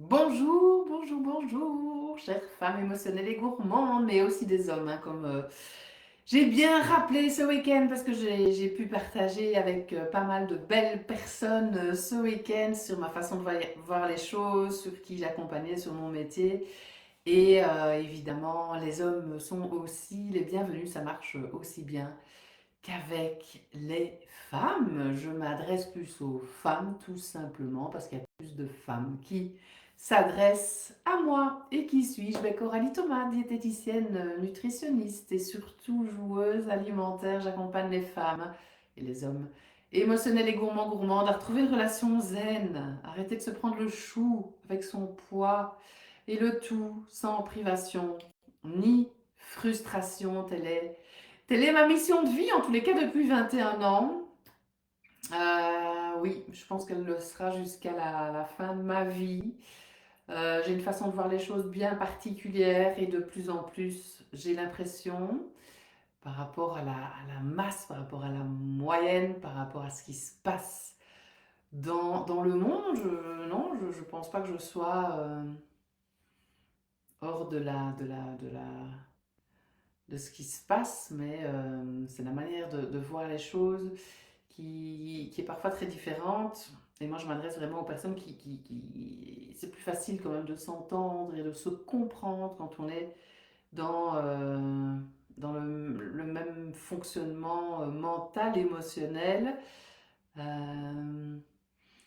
Bonjour, bonjour, bonjour, chères femmes émotionnelles et gourmandes, mais aussi des hommes, hein, comme j'ai bien rappelé ce week-end, parce que j'ai pu partager avec pas mal de belles personnes ce week-end sur ma façon de voir les choses, sur qui j'accompagnais, sur mon métier. Et évidemment, les hommes sont aussi les bienvenus, ça marche aussi bien qu'avec les femmes. Je m'adresse plus aux femmes tout simplement parce qu'il y a plus de femmes qui s'adressent à moi. Et qui suis-je? Ben, Coralie Thomas, diététicienne, nutritionniste et surtout joueuse alimentaire. J'accompagne les femmes et les hommes émotionnels et gourmandes à retrouver une relation zen, arrêter de se prendre le chou avec son poids et le tout sans privation ni frustration. Telle est ma mission de vie, en tous les cas depuis 21 ans. Oui, je pense qu'elle le sera jusqu'à la fin de ma vie. J'ai une façon de voir les choses bien particulière et de plus en plus, j'ai l'impression, par rapport à la masse, par rapport à la moyenne, par rapport à ce qui se passe dans le monde, non, je pense pas que je sois hors de ce qui se passe, mais c'est la manière de voir les choses qui est parfois très différente. Et moi, je m'adresse vraiment aux personnes c'est plus facile quand même de s'entendre et de se comprendre quand on est dans le même fonctionnement mental, émotionnel. Euh,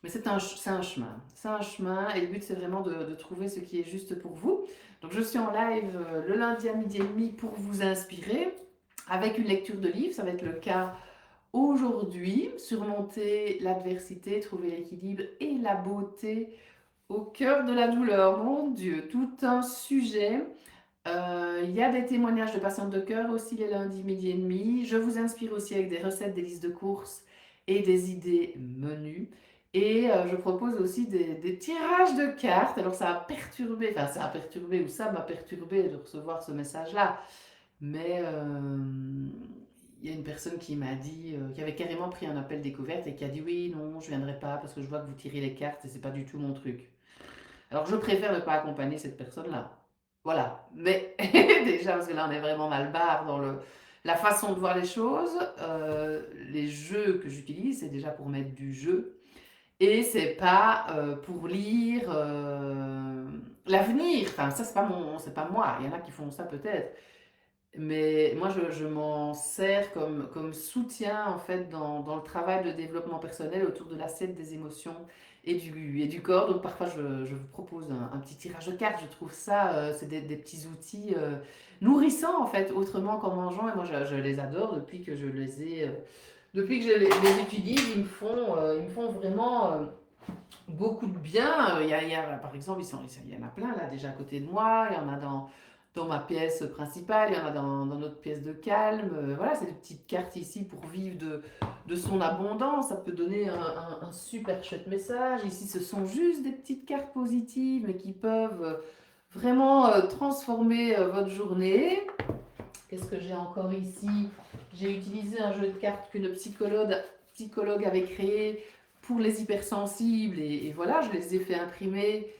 mais c'est un chemin. C'est un chemin et le but, c'est vraiment de trouver ce qui est juste pour vous. Donc, je suis en live le lundi à midi et demi pour vous inspirer avec une lecture de livre. Ça va être le cas aujourd'hui, surmonter l'adversité, trouver l'équilibre et la beauté au cœur de la douleur. Mon Dieu, tout un sujet. Il y a des témoignages de patientes de cœur aussi les lundis midi et demi. Je vous inspire aussi avec des recettes, des listes de courses et des idées menus. Et je propose aussi des tirages de cartes. Alors ça a perturbé ou ça m'a perturbé de recevoir ce message-là. Mais il y a une personne qui m'a dit, qui avait carrément pris un appel découverte et qui a dit oui, non, je viendrai pas parce que je vois que vous tirez les cartes et c'est pas du tout mon truc. Alors je préfère ne pas accompagner cette personne-là. Voilà. Mais déjà, parce que là on est vraiment mal barre dans la façon de voir les choses. Les jeux que j'utilise, c'est déjà pour mettre du jeu. Et c'est pas pour lire l'avenir. Enfin, ça, c'est pas moi. Il y en a qui font ça peut-être. Mais moi, je m'en sers comme soutien en fait dans le travail de développement personnel autour de l'assiette des émotions et du corps. Donc parfois, je vous propose un petit tirage de cartes. Je trouve ça, c'est des petits outils nourrissants en fait, autrement qu'en mangeant. Et moi, je les adore depuis que je les ai, depuis que je les utilise. Ils me font vraiment beaucoup de bien. Par exemple, il y en a plein là déjà à côté de moi. Il y en a dans ma pièce principale, il y en a dans notre pièce de calme. Voilà, c'est des petites cartes ici pour vivre de son abondance. Ça peut donner un super chouette message. Ici, ce sont juste des petites cartes positives, mais qui peuvent vraiment transformer votre journée. Qu'est-ce que j'ai encore ici? J'ai utilisé un jeu de cartes qu'une psychologue avait créé pour les hypersensibles et voilà, je les ai fait imprimer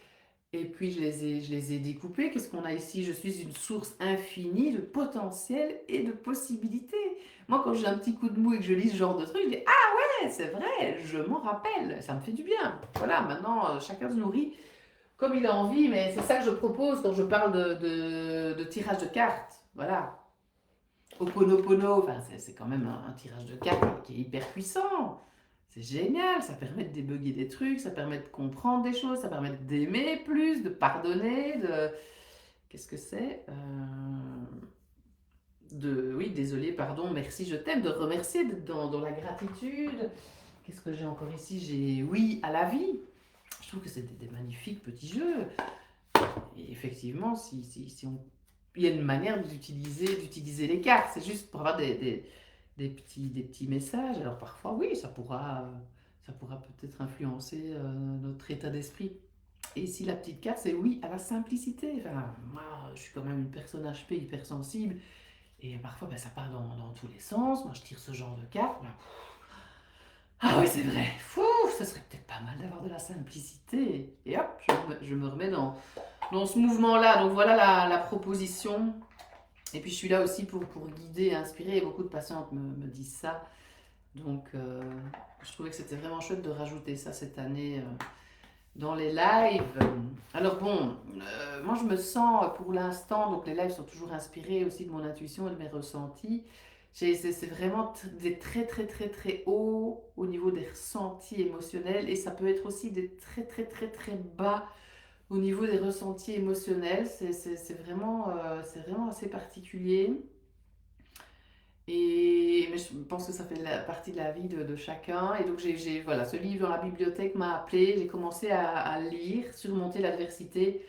et puis je les ai découpés. Qu'est-ce qu'on a ici? Je suis une source infinie de potentiel et de possibilités. Moi, quand j'ai un petit coup de mou et que je lis ce genre de truc, je dis ah ouais, c'est vrai, je m'en rappelle, ça me fait du bien. Voilà, maintenant, chacun se nourrit comme il a envie, mais c'est ça que je propose quand je parle de tirage de cartes. Voilà. Oponopono, enfin, c'est quand même un tirage de cartes qui est hyper puissant. C'est génial, ça permet de débugger des trucs, ça permet de comprendre des choses, ça permet d'aimer plus, de pardonner, de... Qu'est-ce que c'est Oui, désolé, pardon, merci, je t'aime, de remercier, d'être dans la gratitude. Qu'est-ce que j'ai encore ici? J'ai oui à la vie. Je trouve que c'est des magnifiques petits jeux. Et effectivement, si on... il y a une manière d'utiliser les cartes, c'est juste pour avoir des petits messages. Alors parfois, oui, ça pourra peut-être influencer notre état d'esprit. Et ici, la petite carte, c'est oui à la simplicité. Enfin, moi, je suis quand même une personne HP hypersensible. Et parfois, ben, ça part dans tous les sens. Moi, je tire ce genre de carte. Ben, ah oui, c'est vrai. Fou, ce serait peut-être pas mal d'avoir de la simplicité. Et hop, je me remets dans ce mouvement-là. Donc voilà la proposition. Et puis je suis là aussi pour guider et inspirer. Et beaucoup de patientes me disent ça. Donc je trouvais que c'était vraiment chouette de rajouter ça cette année dans les lives. Alors bon, moi je me sens pour l'instant, donc les lives sont toujours inspirés aussi de mon intuition et de mes ressentis. C'est vraiment des très très très très hauts au niveau des ressentis émotionnels et ça peut être aussi des très très très très bas au niveau des ressentis émotionnels. C'est vraiment assez particulier. Et mais je pense que ça fait partie de la vie de chacun. Et donc, voilà, ce livre dans la bibliothèque m'a appelé. J'ai commencé à lire, surmonter l'adversité,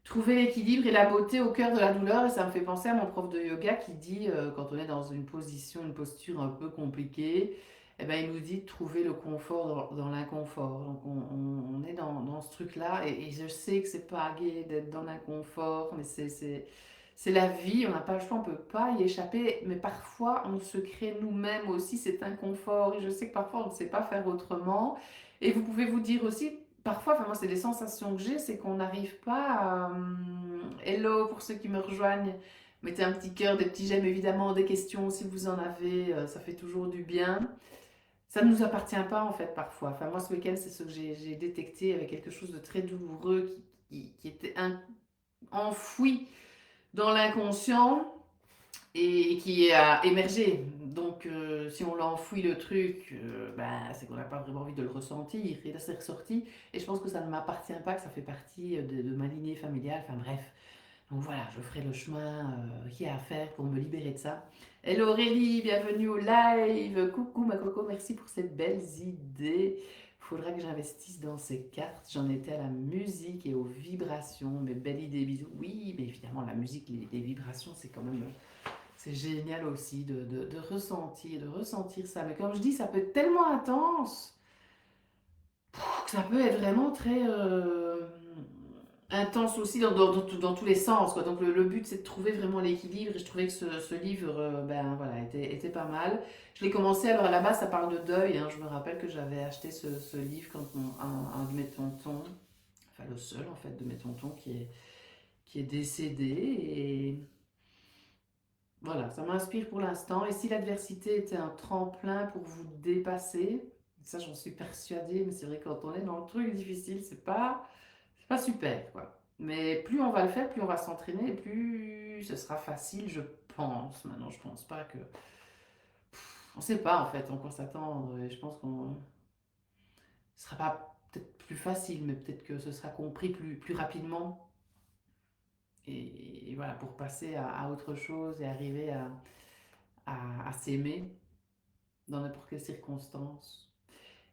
trouver l'équilibre et la beauté au cœur de la douleur. Et ça me fait penser à mon prof de yoga qui dit, quand on est dans une position, une posture un peu compliquée, eh ben, il nous dit de trouver le confort dans l'inconfort. Donc, on est dans ce truc-là. Et je sais que c'est pas gai d'être dans l'inconfort, mais c'est la vie, on n'a pas le choix, on ne peut pas y échapper, mais parfois on se crée nous-mêmes aussi cet inconfort, et je sais que parfois on ne sait pas faire autrement, et vous pouvez vous dire aussi, parfois, enfin moi c'est des sensations que j'ai, c'est qu'on n'arrive pas à... hello pour ceux qui me rejoignent, mettez un petit cœur, des petits j'aime évidemment, des questions si vous en avez, ça fait toujours du bien. Ça ne nous appartient pas en fait parfois. Enfin moi ce week-end c'est ce que j'ai détecté avec quelque chose de très douloureux qui était enfoui dans l'inconscient et qui a émergé. Donc, si on l'enfouit le truc, ben, c'est qu'on n'a pas vraiment envie de le ressentir. Et là, c'est ressorti. Et je pense que ça ne m'appartient pas, que ça fait partie de ma lignée familiale. Enfin, bref. Donc voilà, je ferai le chemin qu'il y a à faire pour me libérer de ça. Hello Aurélie, bienvenue au live. Coucou ma coco, merci pour ces belles idées. Il faudra que j'investisse dans ces cartes. J'en étais à la musique et aux vibrations. Mes belles idées, bisous. Oui, mais évidemment, la musique, les vibrations, c'est quand même... C'est génial aussi de ressentir ça. Mais comme je dis, ça peut être tellement intense que ça peut être vraiment très intense aussi dans tous les sens, quoi. Donc le but c'est de trouver vraiment l'équilibre et je trouvais que ce livre ben, voilà, était pas mal. Je l'ai commencé, alors à la base ça parle de deuil, hein. Je me rappelle que j'avais acheté ce livre quand un de mes tontons, enfin le seul en fait de mes tontons qui est décédé et voilà, ça m'inspire pour l'instant. Et si l'adversité était un tremplin pour vous dépasser, ça j'en suis persuadée, mais c'est vrai quand on est dans le truc difficile, c'est pas super, quoi. Mais plus on va le faire, plus on va s'entraîner, plus ce sera facile, je pense. Maintenant, je pense pas que... On sait pas, en fait, encore s'attendre. Et je pense qu'on... Ce sera pas peut-être plus facile, mais peut-être que ce sera compris plus rapidement. Et voilà, pour passer à autre chose et arriver à s'aimer dans n'importe quelle circonstance.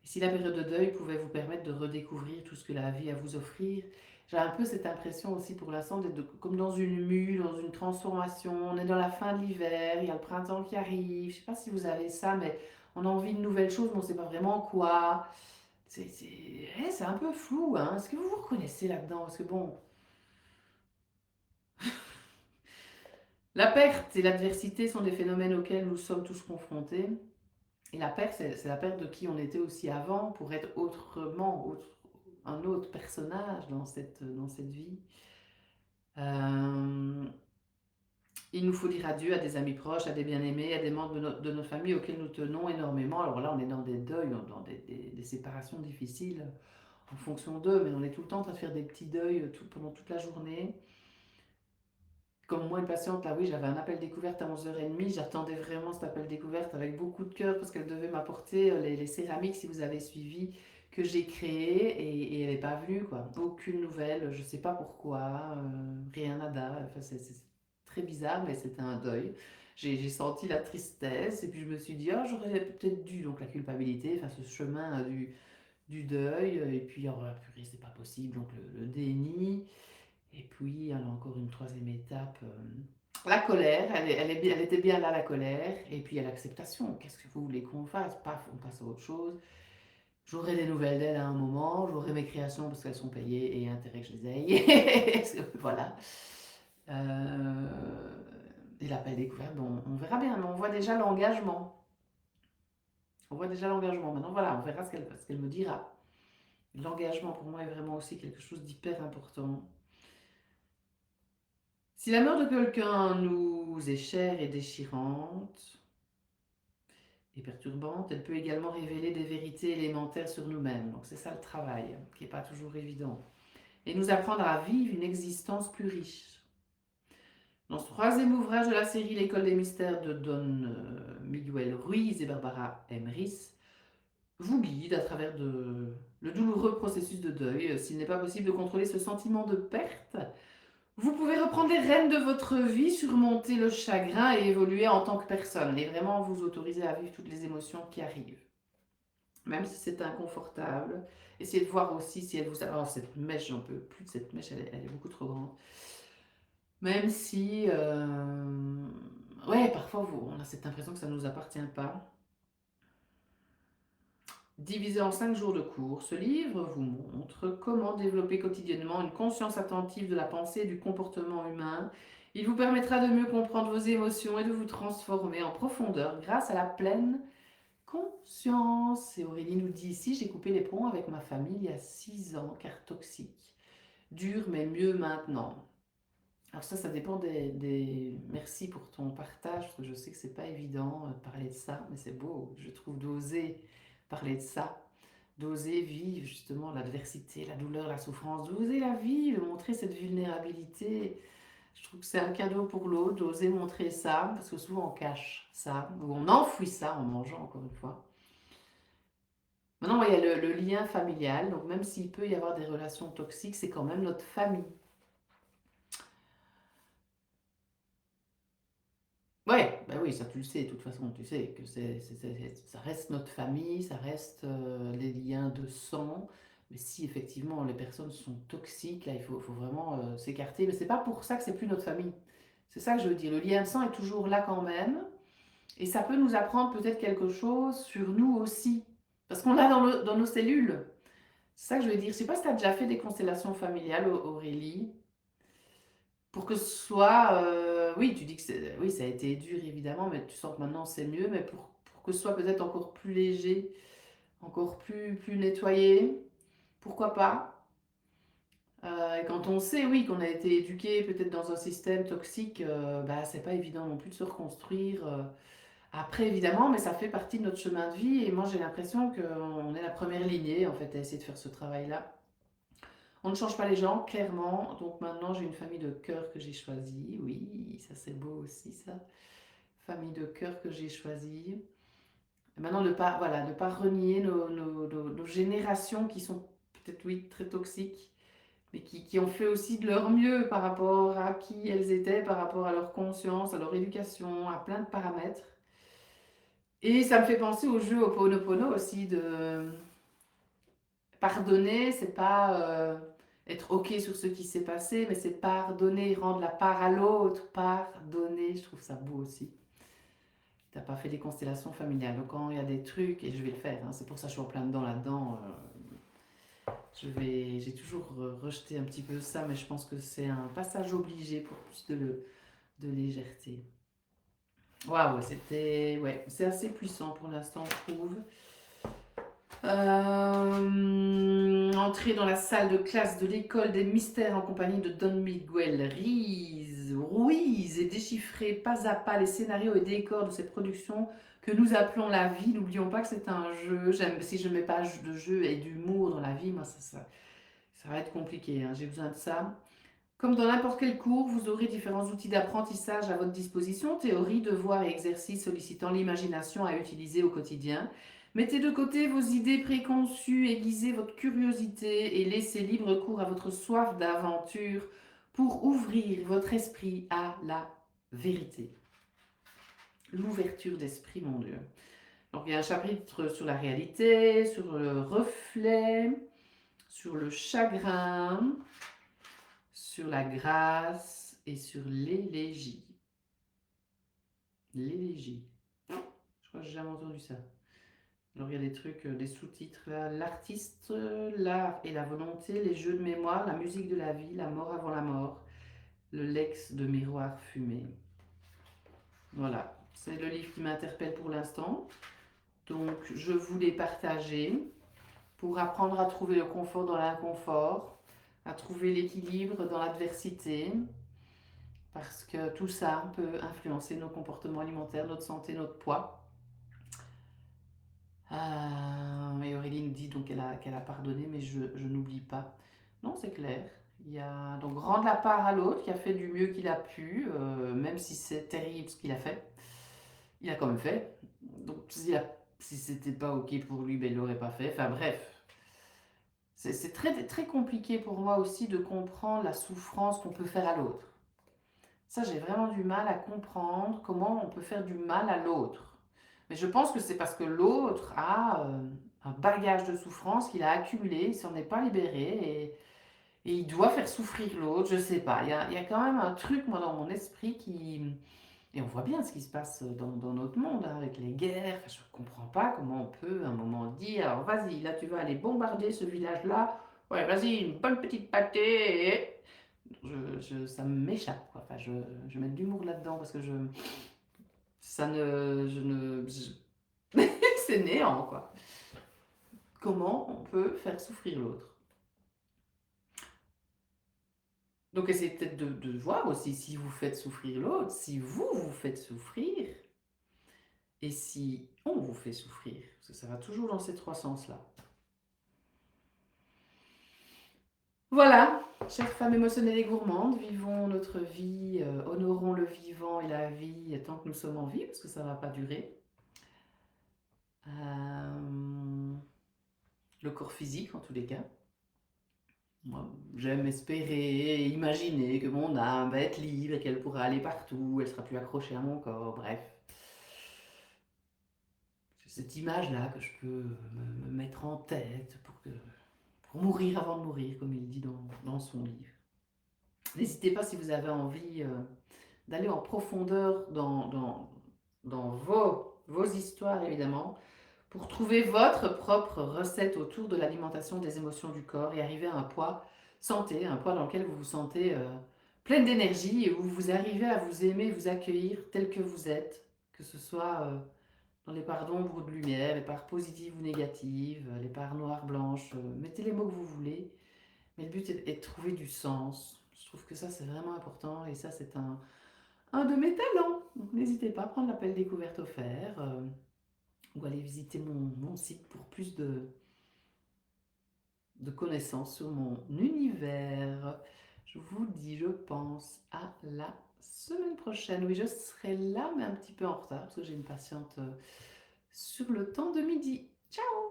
Et si la période de deuil pouvait vous permettre de redécouvrir tout ce que la vie a à vous offrir, j'ai un peu cette impression aussi pour l'instant d'être comme dans une mue, dans une transformation. On est dans la fin de l'hiver, il y a le printemps qui arrive. Je sais pas si vous avez ça, mais on a envie de nouvelles choses, mais on ne sait pas vraiment quoi. C'est un peu flou, hein. Est-ce que vous vous reconnaissez là-dedans? Parce que bon, la perte et l'adversité sont des phénomènes auxquels nous sommes tous confrontés. Et la perte, c'est la perte de qui on était aussi avant pour être autrement, un autre personnage dans cette vie. Euh, il nous faut dire adieu à des amis proches, à des bien-aimés, à des membres de notre famille auxquels nous tenons énormément. Alors là, on est dans des deuils, dans des séparations difficiles en fonction d'eux, mais on est tout le temps en train de faire des petits deuils pendant toute la journée. Comme moi, une patiente, là, oui, j'avais un appel découverte à 11h30. J'attendais vraiment cet appel découverte avec beaucoup de cœur parce qu'elle devait m'apporter les céramiques, si vous avez suivi, que j'ai créées et elle n'est pas venue, quoi. Aucune nouvelle, je ne sais pas pourquoi, rien, nada. Enfin, c'est très bizarre, mais c'était un deuil. J'ai senti la tristesse et puis je me suis dit, ah, j'aurais peut-être dû, donc la culpabilité, enfin, ce chemin du deuil. Et puis, oh, purée, c'est pas possible, donc le déni. Et puis, elle a encore une troisième étape. La colère, elle était bien là, la colère. Et puis, il y a l'acceptation. Qu'est-ce que vous voulez qu'on fasse? Paf, on passe à autre chose. J'aurai des nouvelles d'elle à un moment. J'aurai mes créations parce qu'elles sont payées et intérêt que je les aille. Voilà. Euh, et l'appel découverte, bon, on verra bien. Mais on voit déjà l'engagement. On voit déjà l'engagement. Maintenant, voilà, on verra ce qu'elle me dira. L'engagement pour moi est vraiment aussi quelque chose d'hyper important. Si la mort de quelqu'un nous est chère et déchirante et perturbante, elle peut également révéler des vérités élémentaires sur nous-mêmes. Donc c'est ça le travail, qui n'est pas toujours évident. Et nous apprendre à vivre une existence plus riche. Dans ce troisième ouvrage de la série L'école des mystères de Don Miguel Ruiz et Barbara Emrys, vous guide à travers le douloureux processus de deuil. S'il n'est pas possible de contrôler ce sentiment de perte, vous pouvez reprendre les rênes de votre vie, surmonter le chagrin et évoluer en tant que personne. Et vraiment vous autoriser à vivre toutes les émotions qui arrivent. Même si c'est inconfortable. Essayez de voir aussi si elle vous a... Oh, cette mèche, j'en peux plus de cette mèche, elle est beaucoup trop grande. Même si... Ouais, parfois on a cette impression que ça ne nous appartient pas. Divisé en 5 jours de cours, ce livre vous montre comment développer quotidiennement une conscience attentive de la pensée et du comportement humain. Il vous permettra de mieux comprendre vos émotions et de vous transformer en profondeur grâce à la pleine conscience. Et Aurélie nous dit ici, j'ai coupé les ponts avec ma famille il y a 6 ans car toxique. Dur mais mieux maintenant. Alors ça dépend des... Merci pour ton partage, parce que je sais que c'est pas évident de parler de ça, mais c'est beau, je trouve, d'oser parler de ça, d'oser vivre justement l'adversité, la douleur, la souffrance, d'oser la vivre, montrer cette vulnérabilité. Je trouve que c'est un cadeau pour l'autre, d'oser montrer ça, parce que souvent on cache ça, ou on enfouit ça en mangeant, encore une fois. Maintenant, il y a le lien familial, donc même s'il peut y avoir des relations toxiques, c'est quand même notre famille. Ouais, bah oui, ça tu le sais, de toute façon, tu sais que ça reste notre famille, ça reste les liens de sang. Mais si effectivement les personnes sont toxiques, là, il faut vraiment s'écarter. Mais c'est pas pour ça que c'est plus notre famille. C'est ça que je veux dire. Le lien de sang est toujours là quand même. Et ça peut nous apprendre peut-être quelque chose sur nous aussi. Parce qu'on l'a dans nos cellules. C'est ça que je veux dire. Je sais pas si tu as déjà fait des constellations familiales, Aurélie. Pour que ce soit, oui, tu dis que oui, ça a été dur évidemment, mais tu sens que maintenant c'est mieux, mais pour que ce soit peut-être encore plus léger, encore plus nettoyé, pourquoi pas? Et quand on sait, oui, qu'on a été éduqué peut-être dans un système toxique, bah, c'est pas évident non plus de se reconstruire. Après, évidemment, mais ça fait partie de notre chemin de vie, et moi j'ai l'impression qu'on est la première lignée en fait à essayer de faire ce travail-là. On ne change pas les gens, clairement. Donc maintenant, j'ai une famille de cœur que j'ai choisie. Oui, ça c'est beau aussi, ça. Famille de cœur que j'ai choisie. Et maintenant, ne pas, voilà, ne pas renier nos générations qui sont peut-être, oui, très toxiques, mais qui ont fait aussi de leur mieux par rapport à qui elles étaient, par rapport à leur conscience, à leur éducation, à plein de paramètres. Et ça me fait penser au jeu Ho'oponopono aussi de pardonner, c'est pas être OK sur ce qui s'est passé, mais c'est pardonner, rendre la part à l'autre, pardonner. Je trouve ça beau aussi. T'as pas fait des constellations familiales. Donc quand il y a des trucs, et je vais le faire, hein, c'est pour ça que je suis en plein dedans là-dedans, j'ai toujours rejeté un petit peu ça, mais je pense que c'est un passage obligé pour plus de légèreté. Waouh, c'était, ouais, c'est assez puissant pour l'instant, je trouve. Entrer dans la salle de classe de l'école des mystères en compagnie de Don Miguel Ruiz et déchiffrer pas à pas les scénarios et décors de cette production que nous appelons la vie. N'oublions pas que c'est un jeu. Si je ne mets pas de jeu et d'humour dans la vie, moi ça va être compliqué, hein. J'ai besoin de ça. Comme dans n'importe quel cours, vous aurez différents outils d'apprentissage à votre disposition, théorie, devoirs et exercices sollicitant l'imagination à utiliser au quotidien. Mettez de côté vos idées préconçues, aiguisez votre curiosité et laissez libre cours à votre soif d'aventure pour ouvrir votre esprit à la vérité. L'ouverture d'esprit, mon Dieu. Donc il y a un chapitre sur la réalité, sur le reflet, sur le chagrin, sur la grâce et sur l'élégie. L'élégie. Je crois que j'ai jamais entendu ça. Alors il y a des trucs, des sous-titres là. L'artiste, l'art et la volonté, les jeux de mémoire, la musique de la vie, la mort avant la mort, le lex de miroir fumé. Voilà, c'est le livre qui m'interpelle pour l'instant. Donc je voulais partager. pour apprendre à trouver le confort dans l'inconfort, à trouver l'équilibre dans l'adversité, parce que tout ça peut influencer nos comportements alimentaires, notre santé, notre poids. Et Aurélie nous dit donc qu'elle a pardonné, mais je n'oublie pas. Non, c'est clair. Il y a donc rendre la part à l'autre qui a fait du mieux qu'il a pu, même si c'est terrible ce qu'il a fait. Il a quand même fait. Donc si c'était pas ok pour lui, ben, il l'aurait pas fait. Enfin bref, c'est très, très compliqué pour moi aussi de comprendre la souffrance qu'on peut faire à l'autre. Ça, j'ai vraiment du mal à comprendre comment on peut faire du mal à l'autre. Mais je pense que c'est parce que l'autre a un bagage de souffrance qu'il a accumulé, il s'en est pas libéré et il doit faire souffrir l'autre, je sais pas. Il y a quand même un truc, moi, dans mon esprit qui... Et on voit bien ce qui se passe dans notre monde, hein, avec les guerres. Enfin, je ne comprends pas comment on peut, à un moment, dire, alors vas-y, là, tu vas aller bombarder ce village-là. Ouais, vas-y, une bonne petite pâtée. Ça m'échappe, quoi. Enfin, je mets de l'humour là-dedans parce que ça ne, je ne, c'est néant, quoi. Comment on peut faire souffrir l'autre? Donc essayez peut-être de voir aussi si vous faites souffrir l'autre, si vous vous faites souffrir, et si on vous fait souffrir. Parce que ça va toujours dans ces trois sens-là. Voilà, chères femmes émotionnelles et gourmandes, vivons notre vie, honorons le vivant et la vie tant que nous sommes en vie, parce que ça ne va pas durer. Le corps physique, en tous les cas. Moi, j'aime espérer et imaginer que mon âme va être libre et qu'elle pourra aller partout, elle sera plus accrochée à mon corps, bref. C'est cette image-là que je peux me mettre en tête pour mourir avant de mourir, comme il dit dans son livre. N'hésitez pas si vous avez envie d'aller en profondeur dans vos histoires, évidemment, pour trouver votre propre recette autour de l'alimentation des émotions du corps et arriver à un poids santé, un poids dans lequel vous vous sentez pleine d'énergie et où vous arrivez à vous aimer, vous accueillir tel que vous êtes, que ce soit dans les parts d'ombre ou de lumière, les parts positives ou négatives, les parts noires, blanches, mettez les mots que vous voulez, mais le but est de trouver du sens. Je trouve que ça c'est vraiment important et ça c'est un de mes talents. Donc n'hésitez pas à prendre l'appel découverte offert ou aller visiter mon site pour plus de connaissances sur mon univers. Je vous dis, je pense, à la semaine prochaine. Oui, je serai là, mais un petit peu en retard parce que j'ai une patiente sur le temps de midi. Ciao!